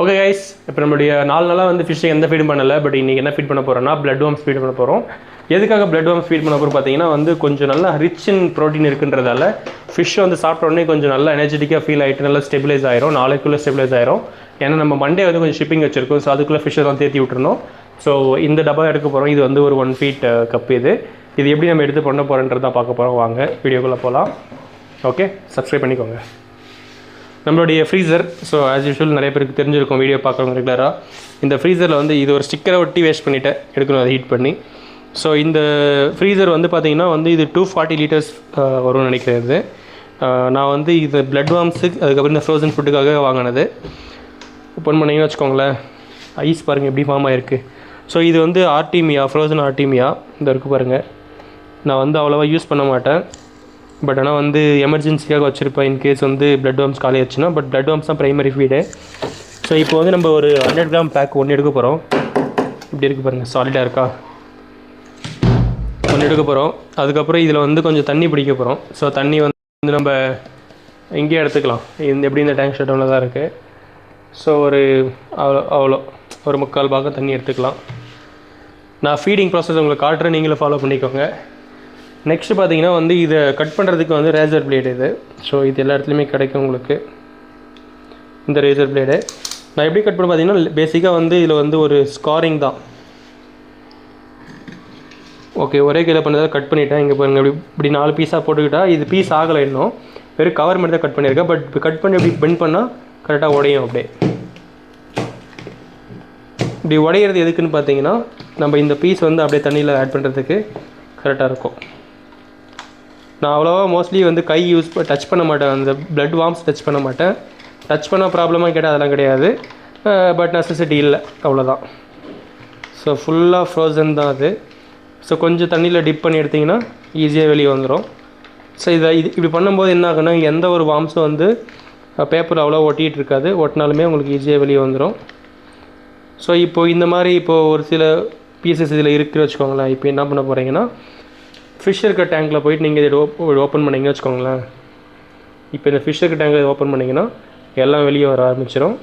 Okay guys, இப்போ நம்மளுடைய 4 நாளாக வந்து ஃபிஷ்ஷை எந்த ஃபீடும் பண்ணலை. பட் இன்றைக்கி என்ன ஃபீட் பண்ண போகிறோம்னா பிளட் வார்ம்ஸ் ஃபீட் பண்ண போகிறோம். எதுக்காக பிளட் வார்ம்ஸ் ஃபீட் பண்ண போகிறோம் பார்த்தீங்கன்னா வந்து கொஞ்சம் நல்லா ரிச் இன் ப்ரோட்டீன் இருக்குன்றதால ஃபிஷ் வந்து சாப்பிட்ட உடனே கொஞ்சம் நல்லா எனர்ஜெட்டிக்காக ஃபீல் ஆகிட்டு நல்லா ஸ்டெபிலைஸ் ஆயிரும், நாளைக்குள்ளே ஸ்டெபிலைஸ் ஆயிரும். ஏன்னா நம்ம மண்டே வந்து கொஞ்சம் ஷிப்பிங் வச்சிருக்கோம். ஸோ அதுக்குள்ளே ஃபிஷ்ஷை தான் தேற்றி விட்டுருணும். ஸோ இந்த டப்பா எடுக்க போகிறோம். இது வந்து ஒரு 1 feet கப். இது எப்படி நம்ம எடுத்து பண்ண போகிறோன்றது தான் பார்க்க போகிறோம். வாங்க வீடியோக்குள்ளே போகலாம். ஓகே, சப்ஸ்கிரைப் பண்ணிக்கோங்க. நம்மளுடைய ஃப்ரீசர், ஸோ ஆஸ் யூஷுவல் நிறைய பேருக்கு தெரிஞ்சிருக்கும் வீடியோ பார்க்குறவங்க ரெகுலராக. இந்த ஃப்ரீசரில் வந்து இது ஒரு ஸ்டிக்கரை ஒட்டி வேஸ்ட் பண்ணிவிட்டேன், எடுக்கணும் அதை ஹீட் பண்ணி. ஸோ இந்த ஃப்ரீசர் வந்து பார்த்திங்கன்னா வந்து இது 240 liters வரும்னு நினைக்கிறது. நான் வந்து இது பிளட் வார்ம்ஸுக்கு அதுக்கப்புறம் இந்த ஃப்ரோசன் ஃபுட்டுக்காக வாங்கினது. ஓப்பன் பண்ணிங்கன்னு வச்சுக்கோங்களேன், ஐஸ் பாருங்கள் எப்படி ஃபார்ம் ஆகிருக்கு. ஸோ இது வந்து ஆர்டிமியா, ஃப்ரோசன் ஆர்டிமியா இந்த இருக்குது பாருங்கள். நான் வந்து அவ்வளோவா யூஸ் பண்ண மாட்டேன், பட் ஆனால் வந்து எமர்ஜென்சியாக வச்சுருப்பேன் இன்கேஸ் வந்து பிளட் வார்ம்ஸ் காலி ஆச்சுன்னா. பட் பிளட் வார்ம்ஸ் தான் ப்ரைமரி ஃபீடு. ஸோ இப்போ வந்து நம்ம ஒரு 100 gram பேக் ஒன்று எடுக்க போகிறோம். இப்படி இருக்குது பாருங்கள், சாலிடாக இருக்கா. ஒன்று எடுக்க போகிறோம். அதுக்கப்புறம் இதில் வந்து கொஞ்சம் தண்ணி பிடிக்க போகிறோம். ஸோ தண்ணி வந்து நம்ம இங்கேயே எடுத்துக்கலாம். இந்த எப்படி இந்த டேங்க் ஷட்டவுனில் தான் இருக்குது. ஸோ ஒரு அவ்வளோ ஒரு 3/4 பாகம் தண்ணி எடுத்துக்கலாம். நான் ஃபீடிங் ப்ராசஸ் உங்களுக்கு காட்டுறேன், நீங்களும் ஃபாலோ பண்ணிக்கோங்க. நெக்ஸ்ட்டு பார்த்தீங்கன்னா வந்து இதை கட் பண்ணுறதுக்கு வந்து ரேசர் பிளேடு இது. ஸோ இது எல்லா இடத்துலையுமே கிடைக்கும் உங்களுக்கு இந்த ரேசர் பிளேடு. நான் எப்படி கட் பண்ண பார்த்தீங்கன்னா பேசிக்காக வந்து இதில் வந்து ஒரு ஸ்காரிங் தான். ஓகே, ஒரே கையில் பண்ணதாக கட் பண்ணிவிட்டேன். இங்கே பாருங்கள், இப்படி 4 பீஸாக போட்டுக்கிட்டா இது பீஸ் ஆகலை இன்னும், வெறும் கவர் மட்டும் தான் கட் பண்ணியிருக்கேன். பட் இப்போ கட் பண்ணி இப்படி பெண்ட் பண்ணால் கரெக்டாக உடையும். அப்படியே இப்படி உடையிறது எதுக்குன்னு பார்த்தீங்கன்னா நம்ம இந்த பீஸ் வந்து அப்படியே தண்ணியில் ஆட் பண்ணுறதுக்கு கரெக்டாக இருக்கும். நான் அவ்வளோவா மோஸ்ட்லி வந்து கை டச் பண்ண மாட்டேன், அந்த பிளட் வார்ம்ஸ் டச் பண்ண மாட்டேன். டச் பண்ணால் ப்ராப்ளமாக கேட்டால் அதெல்லாம் கிடையாது, பட் நெசசிட்டி இல்லை, அவ்வளோதான். ஸோ ஃபுல்லாக ஃப்ரோசன் தான் அது. ஸோ கொஞ்சம் தண்ணியில் டிப் பண்ணி எடுத்திங்கன்னா ஈஸியாக வெளியே வந்துடும். ஸோ இது இப்படி பண்ணும்போது என்ன ஆகுன்னா எந்த ஒரு வார்ம்ஸும் வந்து பேப்பர் அவ்வளோ ஒட்டிகிட்டு இருக்காது, ஒட்டினாலுமே உங்களுக்கு ஈஸியாக வெளியே வந்துடும். ஸோ இப்போது இந்த மாதிரி இப்போது ஒரு சில பீசஸ் இதில் இருக்குன்னு வச்சுக்கோங்களேன். இப்போ என்ன பண்ண போகிறீங்கன்னா ஃபிஷ் இருக்க டேங்கில் போய்ட்டு நீங்கள் இதை ஓப்பன் பண்ணிங்கன்னு வச்சுக்கோங்களேன். இப்போ இந்த ஃபிஷ் இருக்க டேங்கில் ஓப்பன் பண்ணிங்கன்னா எல்லாம் வெளியே வர ஆரம்பிச்சிடும்.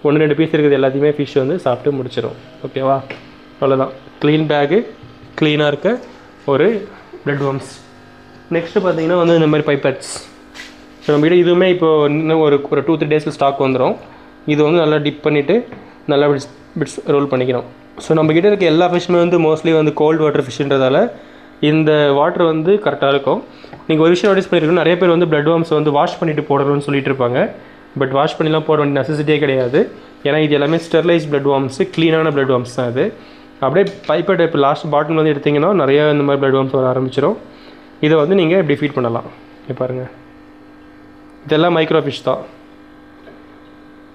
1-2 பீஸ் இருக்கிறது எல்லாத்தையுமே ஃபிஷ் வந்து சாப்பிட்டு முடிச்சிடும். ஓகேவா, அவ்வளோதான். க்ளீன் பேகு, க்ளீனாக இருக்க ஒரு பிளட் வார்ம்ஸ். நெக்ஸ்ட்டு பார்த்தீங்கன்னா வந்து இந்த மாதிரி பைப்பட்ஸ். ஸோ நம்மகிட்ட இதுவுமே இப்போது இன்னும் ஒரு 2-3 days ஸ்டாக் வந்துடும். இது வந்து நல்லா டிப் பண்ணிவிட்டு நல்லா பிட்ஸ் ரோல் பண்ணிக்கணும். ஸோ நம்மக்கிட்ட இருக்க எல்லா ஃபிஷ்ஷுமே வந்து மோஸ்ட்லி வந்து கோல்டு வாட்டர் ஃபிஷ்ன்றதால இந்த வாட்டர் வந்து கரெக்டாக இருக்கும். நீங்கள் ஒரு விஷயம் நோட்டீஸ் பண்ணியிருக்கணும், நிறைய பேர் வந்து பிளட் வார்ம்ஸ் வந்து வாஷ் பண்ணிவிட்டு போடணும்னு சொல்லிட்டு இருப்பாங்க. பட் வாஷ் பண்ணிலாம் போட வேண்டிய நெசசிட்டியே கிடையாது. ஏன்னா இது எல்லாமே ஸ்டெர்லைஸ் பிளட் வார்ம்ஸு, க்ளீனான பிளட் வார்ம்ஸ் தான் அது. அப்படியே பைப்பட் இப்போ லாஸ்ட் பாட்டில் வந்து எடுத்திங்கன்னா நிறையா இந்த மாதிரி பிளட் வார்ம்ஸ் வர ஆரம்பிச்சிடும். இதை வந்து நீங்கள் இப்படி ஃபீட் பண்ணலாம். இப்போ பாருங்கள், இதெல்லாம் மைக்ரோ ஃபிஷ் தான்.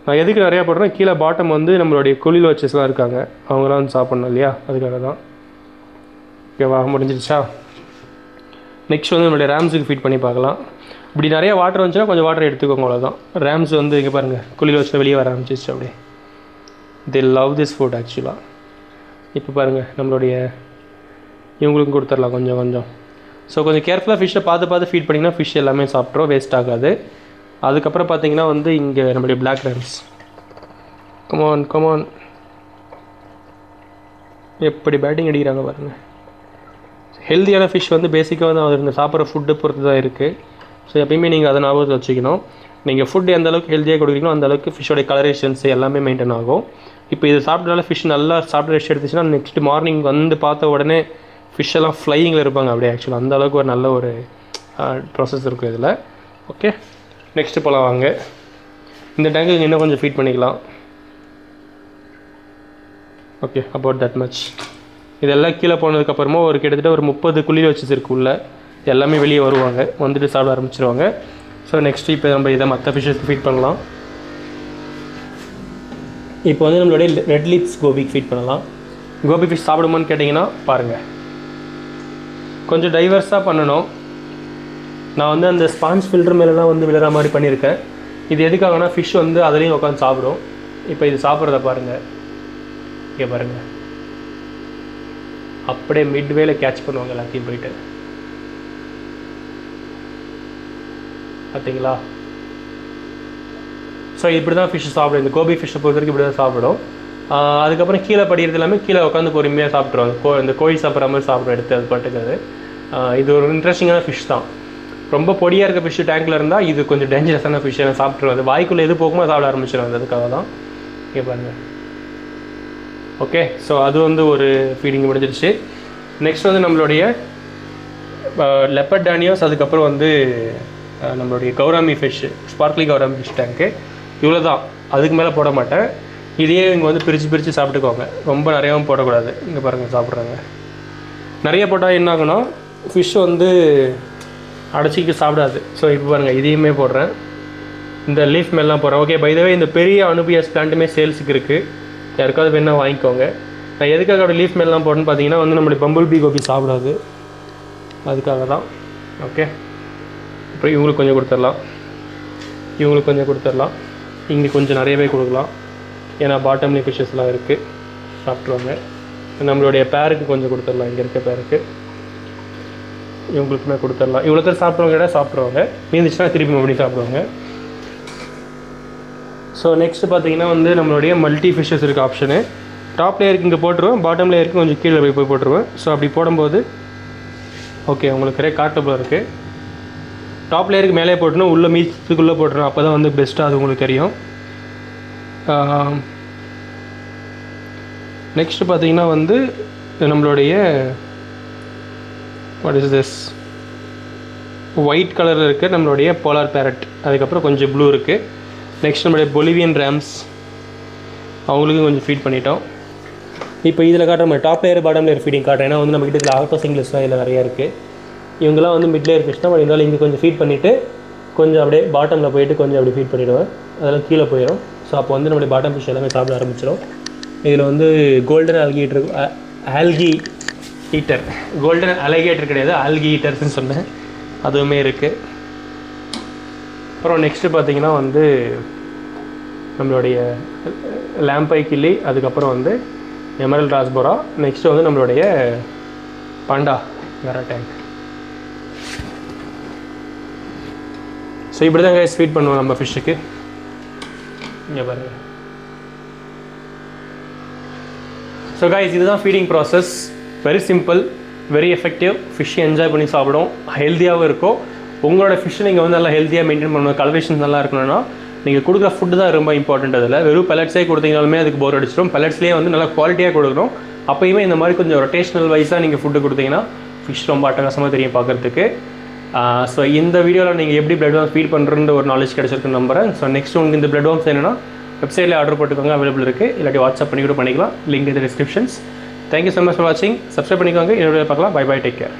நான் எதுக்கு நிறையா போடுறேன், கீழே பாட்டம் வந்து நம்மளுடைய குளில் வச்சஸ்லாம் இருக்காங்க, அவங்களாம் வந்து சாப்பிட்ணும் இல்லையா, அதுக்காக தான். ஓகேவா, முடிஞ்சிடுச்சா. நெக்ஸ்ட் வந்து நம்மளுடைய ரேம்ஸுக்கு ஃபீட் பண்ணி பார்க்கலாம். இப்படி நிறைய வாட்டர் வந்துச்சுன்னா கொஞ்சம் வாட்டர் எடுத்துக்கோங்க, அவ்வளோதான். ரேம்ஸ் வந்து இங்கே பாருங்கள், குளியில் வச்சு வெளியே வர ஆரம்பிச்சிச்சு. அப்படியே தே லவ் திஸ் ஃபுட் ஆக்சுவலாக. இப்போ பாருங்கள், நம்மளுடைய இவங்களுக்கும் கொடுத்துடலாம் கொஞ்சம் கொஞ்சம். ஸோ கொஞ்சம் கேர்ஃபுல்லாக ஃபிஷ்ஷை பார்த்து ஃபீட் பண்ணிங்கன்னா ஃபிஷ் எல்லாமே சாப்பிட்றோம், வேஸ்ட் ஆகாது. அதுக்கப்புறம் பார்த்தீங்கன்னா வந்து இங்கே நம்மளுடைய பிளாக் ரேம்ஸ். கமான் எப்படி பேட்டிங் அடிக்கிறாங்க பாருங்கள். ஹெல்த்தியான ஃபிஷ் வந்து பேசிக்காக வந்து அவர் இந்த சாப்பிட்ற ஃபுட்டு பொறுத்து தான் இருக்குது. ஸோ எப்பயுமே நீங்கள் அதை ஞாபகத்தில் வச்சுக்கணும். நீங்கள் ஃபுட் எந்த அளவுக்கு ஹெல்த்தியாக கொடுக்குறீங்களோ அந்த அளவுக்கு ஃபிஷ்ஷோடைய கலரேஷன்ஸ் எல்லாமே மெயின்டைன் ஆகும். இப்போ இது சாப்பிட்றதால ஃபிஷ் நல்லா சாப்பிட்டு ரெஸ்ட் எடுத்துச்சுன்னா நெக்ஸ்ட் மார்னிங் வந்து பார்த்த உடனே ஃபிஷ் எல்லாம் ஃப்ளையிங்கில் இருப்பாங்க. அப்படியே ஆக்சுவலாக அந்த அளவுக்கு ஒரு நல்ல ஒரு ப்ராசஸ் இருக்கும் இதில். ஓகே, நெக்ஸ்ட்டு போகலாம் வாங்க. இந்த டேங்க்கு இன்னும் கொஞ்சம் ஃபீட் பண்ணிக்கலாம். Okay, about that much. இதெல்லாம் கீழே போனதுக்கப்புறமா ஒரு கிட்டத்தட்ட ஒரு 30 குளிர் வச்சுருக்குள்ள எல்லாமே வெளியே வருவாங்க, வந்துட்டு சாப்பிட ஆரம்பிச்சிருவாங்க. ஸோ நெக்ஸ்ட்டு இப்போ நம்ம இதை மற்ற ஃபிஷ்ஷஸ்க்கு ஃபீட் பண்ணலாம். இப்போ வந்து நம்மளுடைய ரெட் லிப்ஸ் கோபிக்கு ஃபீட் பண்ணலாம். கோபி ஃபிஷ் சாப்பிடுமான்னு கேட்டிங்கன்னா பாருங்கள், கொஞ்சம் டைவர்ஸாக பண்ணணும். நான் வந்து அந்த ஸ்பாஞ்ச் ஃபில்டர் மேலெலாம் வந்து விழுற மாதிரி பண்ணியிருக்கேன். இது எதுக்காகனா ஃபிஷ் வந்து அதுலேயும் உட்காந்து சாப்பிடும். இப்போ இது சாப்பிட்றத பாருங்கள், இங்கே பாருங்கள், அப்படியே மிட்வேல கேட்ச் பண்ணுவாங்க எல்லாத்தையும் போயிட்டு, பார்த்தீங்களா. ஸோ இப்படி தான் ஃபிஷ் சாப்பிடும். இந்த கோபி ஃபிஷ்ஷை பொறுத்த வரைக்கும் இப்படி தான் சாப்பிடும். அதுக்கப்புறம் கீழே படிக்கிறது எல்லாமே கீழே உட்காந்து பொறுமையாக சாப்பிட்ருவாங்க. இந்த கோழி சாப்பிட்ற மாதிரி சாப்பிடும் எடுத்து அது பாட்டுக்காது. இது ஒரு இன்ட்ரெஸ்டிங்கான ஃபிஷ் தான். ரொம்ப பொடியாக இருக்க ஃபிஷ் டேங்கில் இருந்தால் இது கொஞ்சம் டேஞ்சரஸான ஃபிஷ். எனக்கு சாப்பிட்ருவோம். அது வாய்க்குள்ளே எது போகுமோ சாப்பிட ஆரம்பிச்சிடும். அதுக்காக தான் இங்கே பாருங்கள். ஓகே, ஸோ அது வந்து ஒரு ஃபீடிங் முடிஞ்சிருச்சு. நெக்ஸ்ட் வந்து நம்மளுடைய லெப்பர்ட் டானியோஸ், அதுக்கப்புறம் வந்து நம்மளுடைய gourami fish, sparkly gourami fish டேங்க்கு. இவ்வளோ தான், அதுக்கு மேலே போட மாட்டேன். இதையே இங்கே வந்து பிரித்து சாப்பிட்டுக்கோங்க. ரொம்ப நிறையாவும் போடக்கூடாது. இங்கே பாருங்கள் சாப்பிட்றாங்க. நிறைய போட்டால் என்ன ஆகுனா ஃபிஷ் வந்து அடைச்சிக்கு சாப்பிடாது. ஸோ இப்போ பாருங்கள் இதையுமே போடுறேன். இந்த லீஃப் மேலாம் போடுறேன். ஓகே, பை த வே இந்த பெரிய அனுபியாஸ் பிளான்ட்டுமே சேல்ஸுக்கு இருக்குது. யாருக்காவது வேணால் வாங்கிக்கோங்க. நான் எதுக்காக அப்படி லீஃப் மேலாம் போடுறேன்னு பார்த்தீங்கன்னா வந்து நம்மளுடைய பம்பிள் பீ கோபி சாப்பிடாது, அதுக்காக தான். ஓகே, அப்புறம் இவங்களுக்கு கொஞ்சம் கொடுத்துடலாம், இவங்களுக்கு கொஞ்சம் கொடுத்துடலாம், இங்கே கொஞ்சம் நிறையவே கொடுக்கலாம். ஏன்னா பாட்டம்லேயே ஃபிஷ்ஷஸ்லாம் இருக்குது, சாப்பிட்ருவாங்க. நம்மளுடைய பேருக்கு கொஞ்சம் கொடுத்துடலாம், இங்கே இருக்க பேருக்கு இவங்களுக்குமே கொடுத்துடலாம். இவ்வளோ பேர் சாப்பிட்றவங்க சாப்பிட்ருவாங்க, மீந்துச்சுன்னா திருப்பி மறுபடியும் சாப்பிடுவாங்க. ஸோ நெக்ஸ்ட்டு பார்த்தீங்கன்னா வந்து நம்மளுடைய மல்டி ஃபிஷ்ஷஸ் இருக்க ஆப்ஷனு. டாப் லேயருக்கு இங்கே போட்டுருவேன், பாட்டம் லேயருக்கு கொஞ்சம் கீழே போய் போட்டுருவேன். ஸோ அப்படி போடும்போது ஓகே உங்களுக்கு நிறைய காட்டபிளாக இருக்குது. டாப் லேயருக்கு மேலே போட்டணும், உள்ளே மீச்சுக்குள்ளே போட்டுருணும். அப்போ தான் வந்து பெஸ்ட்டாக அது உங்களுக்கு தெரியும். நெக்ஸ்ட்டு பார்த்தீங்கன்னா வந்து நம்மளுடைய வாட் இஸ் திஸ் ஒயிட் கலரில் இருக்குது நம்மளுடைய போலார் பேரட், அதுக்கப்புறம் கொஞ்சம் ப்ளூ இருக்குது. நெக்ஸ்ட் நம்மளுடைய பொலிவியன் ரேம்ஸ், அவங்களுக்கும் கொஞ்சம் ஃபீட் பண்ணிட்டோம். இப்போ இதில் காட்டுற மாதிரி top layer bottom layer feeding காட்டுறேன். ஏன்னா வந்து நம்ம கிட்ட இதில் ஆட்டோ சிங்கிள்ஸ்லாம் இதில் நிறையா இருக்குது. இவங்கெல்லாம் வந்து மிட் லேயர் ஃபிஷ் தான். இருந்தாலும் இங்கே கொஞ்சம் ஃபீட் பண்ணிவிட்டு கொஞ்சம் அப்படியே பாட்டமில் போயிட்டு கொஞ்சம் அப்படி ஃபீட் பண்ணிவிடுவேன். அதெல்லாம் கீழே போயிடும். ஸோ அப்போ வந்து நம்மளுடைய பாட்டம் ஃபிஷ் எல்லாமே சாப்பிட ஆரம்பிச்சிடும். இதில் வந்து கோல்டன் ஆல்கி ஈட்டர், கோல்டன் அலிகேட்டர் கிடையாது, ஆல்கி ஈட்டர்ஸ்ன்னு சொன்னேன், அதுவுமே இருக்குது. அப்புறம் நெக்ஸ்ட்டு பார்த்தீங்கன்னா வந்து நம்மளுடைய லேம்பை கிள்ளி, அதுக்கப்புறம் வந்து எமரல்ட் ராஸ்போரா, நெக்ஸ்ட்டு வந்து நம்மளுடைய பாண்டா வேற டேங்க். ஸோ இப்படி தான் கைஸ் ஃபீட் பண்ணுவோம் நம்ம ஃபிஷ்ஷுக்கு. இங்கே பாருங்கள். ஸோ கைஸ் இதுதான் feeding process. Very simple, very effective. ஃபிஷ்ஷை என்ஜாய் பண்ணி சாப்பிடும், ஹெல்த்தியாகவும் இருக்கும். உங்களோட ஃபிஷ்ஷை நீங்கள் வந்து நல்லா ஹெல்த்தியாக மெயின்டைன் பண்ணணும், கல்வேஷன் நல்லா இருக்கணும்னா நீங்கள் கொடுக்குற ஃபுட்டு தான் ரொம்ப இம்பார்ட்டண்ட். அதில் வெறும் பெலட்ஸே கொடுத்தீங்கனாலுமே அதுக்கு போர் அடிச்சிடும். பெலட்ஸ்லேயே வந்து நல்லா குவாலிட்டியாக கொடுக்கணும். அப்போயுமே இந்த மாதிரி கொஞ்சம் ரொட்டேஷனல் வைஸாக நீங்கள் ஃபுட்டு கொடுத்தீங்கன்னா ஃபிஷ் ரொம்ப அட்டகாசமாக தெரியும் பார்க்குறதுக்கு. ஸோ இந்த வீடியோவில் நீங்கள் எப்படி பிளட் வார்ம்ஸ் ஃபீட் பண்ணுறன்ற ஒரு நாலேஜ் கிடச்சிருக்குன்னு நம்புறேன். ஸோ நெக்ஸ்ட் உங்களுக்கு இந்த பிளட் வார்ம்ஸ் என்னென்னா வெப்சைட்டில் ஆர்டர் போட்டுக்கோங்க, அவைலபிள் இருக்குது. இல்லாட்டி வாட்ஸ்அப் பண்ணி கூட பண்ணிக்கலாம், லிங்க் இந்த descriptions. Thank you so much for வாட்சிங். சப்ஸ்கிரைப் பண்ணிக்கோங்க, இன்னொரு பார்க்கலாம். Bye bye, take care.